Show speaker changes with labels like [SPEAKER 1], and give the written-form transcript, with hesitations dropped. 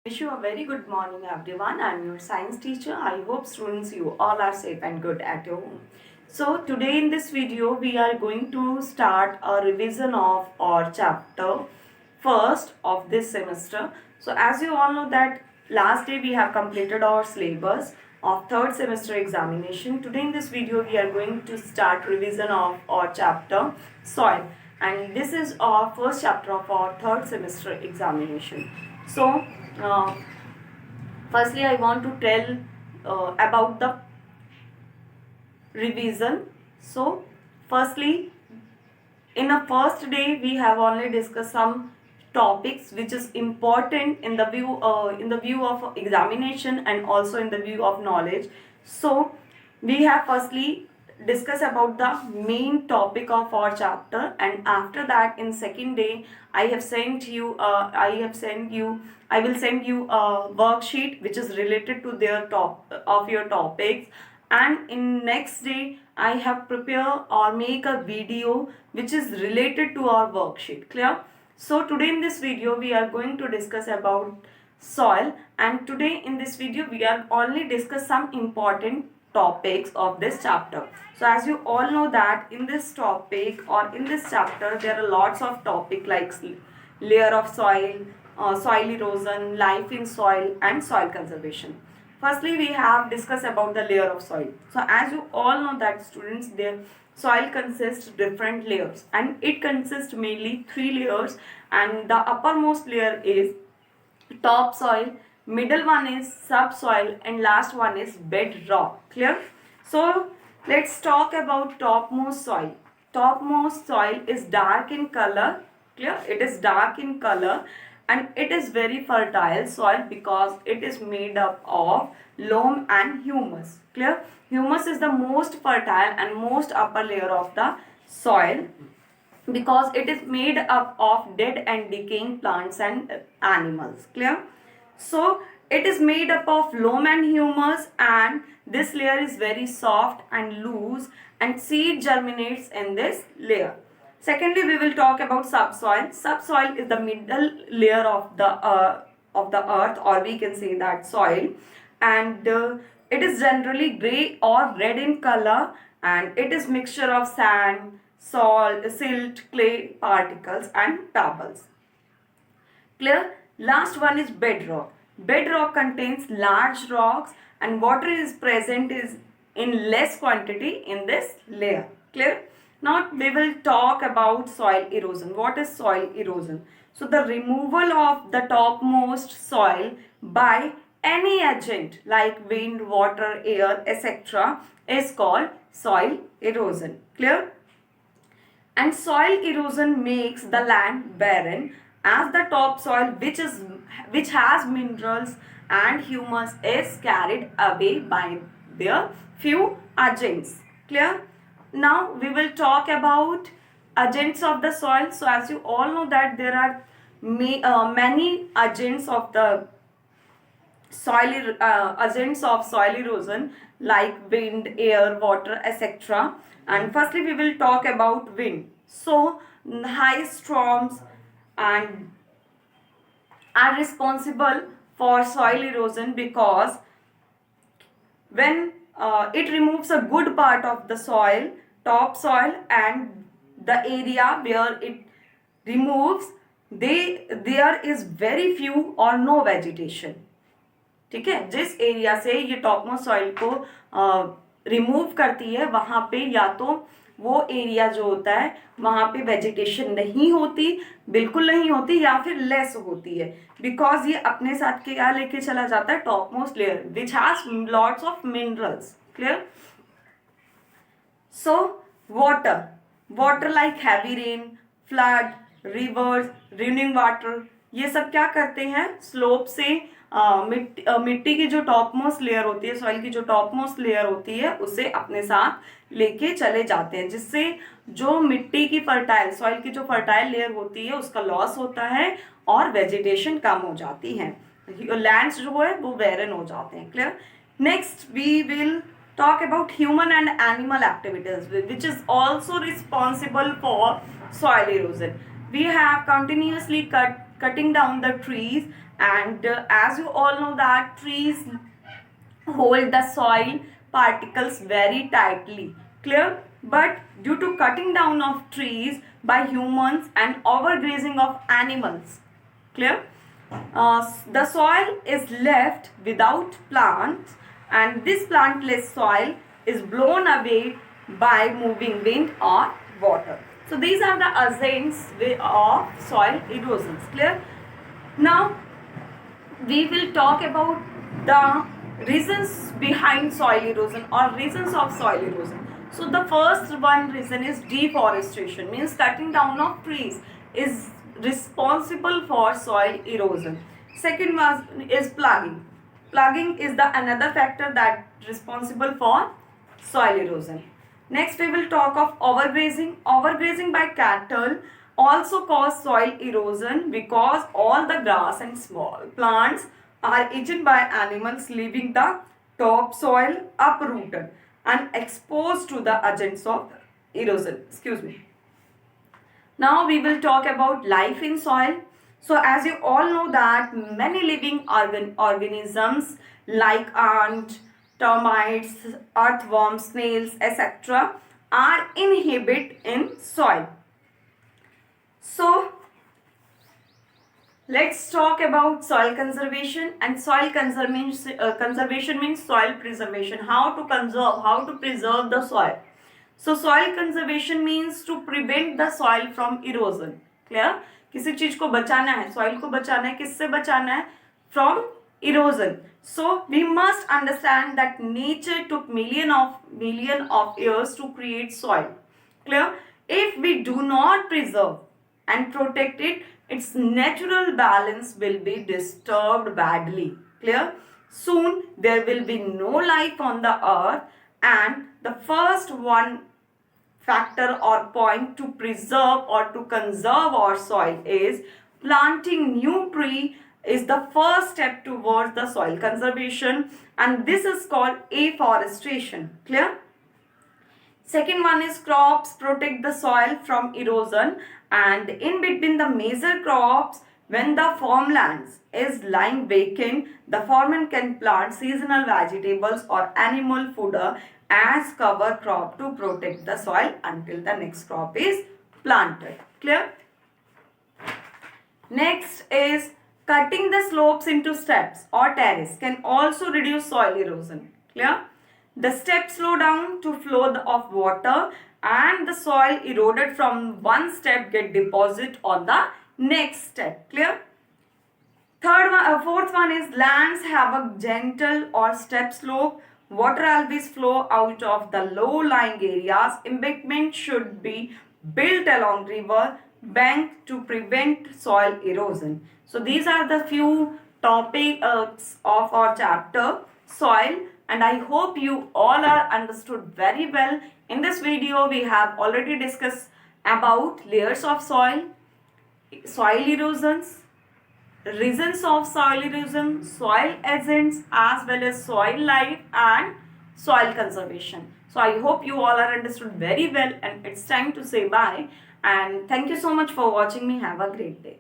[SPEAKER 1] Wish you a very good morning everyone. I'm your science teacher. I hope students you all are safe and good at your home. So today in this video we are going to start a revision of our chapter first of this semester. So as you all know that last day we have completed our syllabus of third semester examination. Today in this video we are going to start revision of our chapter soil, and this is our first chapter of our third semester examination. So uh, firstly I want to tell about the revision. So firstly, in a first day we have only discussed some topics which is important in the view of examination and also in the view of knowledge. So we have firstly discuss about the main topic of our chapter, and after that in second day I will send you a worksheet which is related to their top of your topics, and in next day I have prepare or make a video which is related to our worksheet. Clear? So today in this video we are going to discuss about soil, and today in this video we are only discuss some important topics of this chapter. So as you all know that in this topic or in this chapter there are lots of topic like layer of soil, soil erosion, life in soil and soil conservation. Firstly, we have discussed about the layer of soil. So as you all know that students, their soil consists different layers, and it consists mainly three layers, and the uppermost layer is topsoil, middle one is subsoil, and last one is bedrock. Clear? So let's talk about topmost soil. Topmost soil is dark in color. Clear? It is dark in color and it is very fertile soil because it is made up of loam and humus. Clear? Humus is the most fertile and most upper layer of the soil because it is made up of dead and decaying plants and animals. Clear? So it is made up of loam and humus, and this layer is very soft and loose, and seed germinates in this layer. Secondly, we will talk about subsoil. Subsoil is the middle layer of the earth, or we can say that soil, and it is generally gray or red in color, and it is mixture of sand, salt, silt, clay particles and pebbles. Clear? Last one is bedrock. Bedrock contains large rocks and water is present is in less quantity in this layer. Clear? Now we will talk about soil erosion. What is soil erosion? So the removal of the topmost soil by any agent like wind, water, air, etc. is called soil erosion. Clear? And soil erosion makes the land barren as the topsoil which has minerals and humus is carried away by their few agents. Clear? Now we will talk about agents of the soil. So as you all know that there are many agents of the agents of soil erosion like wind, air, water, etc. And firstly we will talk about wind. So high storms and are responsible for soil erosion because when it removes a good part of the soil, topsoil, and the area where it removes, there is very few or no vegetation. ठीक है, जिस area से ये topmost soil को remove करती है वहां पे या तो वो एरिया जो होता है वहां पे वेजिटेशन नहीं होती, बिल्कुल नहीं होती, या फिर लेस होती है बिकॉज ये अपने साथ क्या लेके चला जाता है, topmost layer which has lots of minerals. Clear? So water like heavy rain, flood, reverse, running water, ये सब क्या करते हैं, स्लोप से मिट्टी की जो टॉपमोस्ट लेयर होती है, सॉइल की जो टॉपमोस्ट लेयर होती है, उसे अपने साथ लेके चले जाते हैं, जिससे जो मिट्टी की फर्टाइल सॉइल की जो फर्टाइल लेयर होती है उसका लॉस होता है और वेजिटेशन कम हो जाती है, लैंड्स जो है वो बैरन हो जाते हैं. Clear? Next we will talk about human and animal activities which is also responsible for soil erosion. We have continuously cutting down the trees and as you all know that trees hold the soil particles very tightly. Clear? But due to cutting down of trees by humans and overgrazing of animals, clear? The soil is left without plants, and this plantless soil is blown away by moving wind or water. So these are the agents of soil erosions. Clear? Now we will talk about the reasons behind soil erosion or reasons of soil erosion. So the first one reason is deforestation, means cutting down of trees is responsible for soil erosion. Second one is plugging. Plugging is the another factor that responsible for soil erosion. Next we will talk of overgrazing. Overgrazing by cattle also cause soil erosion because all the grass and small plants are eaten by animals, leaving the topsoil uprooted and exposed to the agents of erosion. Excuse me. Now we will talk about life in soil. So as you all know that many living organisms like ant, termites, earthworms, snails, etc. are inhabit in soil. So let's talk about soil conservation. And soil conservation means soil preservation. How to conserve, how to preserve the soil. So soil conservation means to prevent the soil from erosion. Clear? किसी चीज को बचाना है, soil को बचाना है, किससे बचाना है? From erosion. So we must understand that nature took million of years to create soil. Clear? If we do not preserve and protect it, its natural balance will be disturbed badly. Clear? Soon there will be no life on the earth, and the first one factor or point to preserve or to conserve our soil is planting new tree is the first step towards the soil conservation, and this is called afforestation. Clear? Second one is crops protect the soil from erosion, and in between the major crops, when the farmlands is lying vacant, the farmer can plant seasonal vegetables or animal fodder as cover crop to protect the soil until the next crop is planted. Clear? Next is cutting the slopes into steps or terrace can also reduce soil erosion. Clear? The steps slow down to flow of water, and the soil eroded from one step get deposit on the next step. Clear? Fourth one is lands have a gentle or step slope. Water always flow out of the low-lying areas. Embankment should be built along river bank to prevent soil erosion. So these are the few topics of our chapter soil, and I hope you all are understood very well. In this video we have already discussed about layers of soil, soil erosions, reasons of soil erosion, soil agents, as well as soil life and soil conservation. So I hope you all are understood very well, and it's time to say bye, and thank you so much for watching me. Have a great day.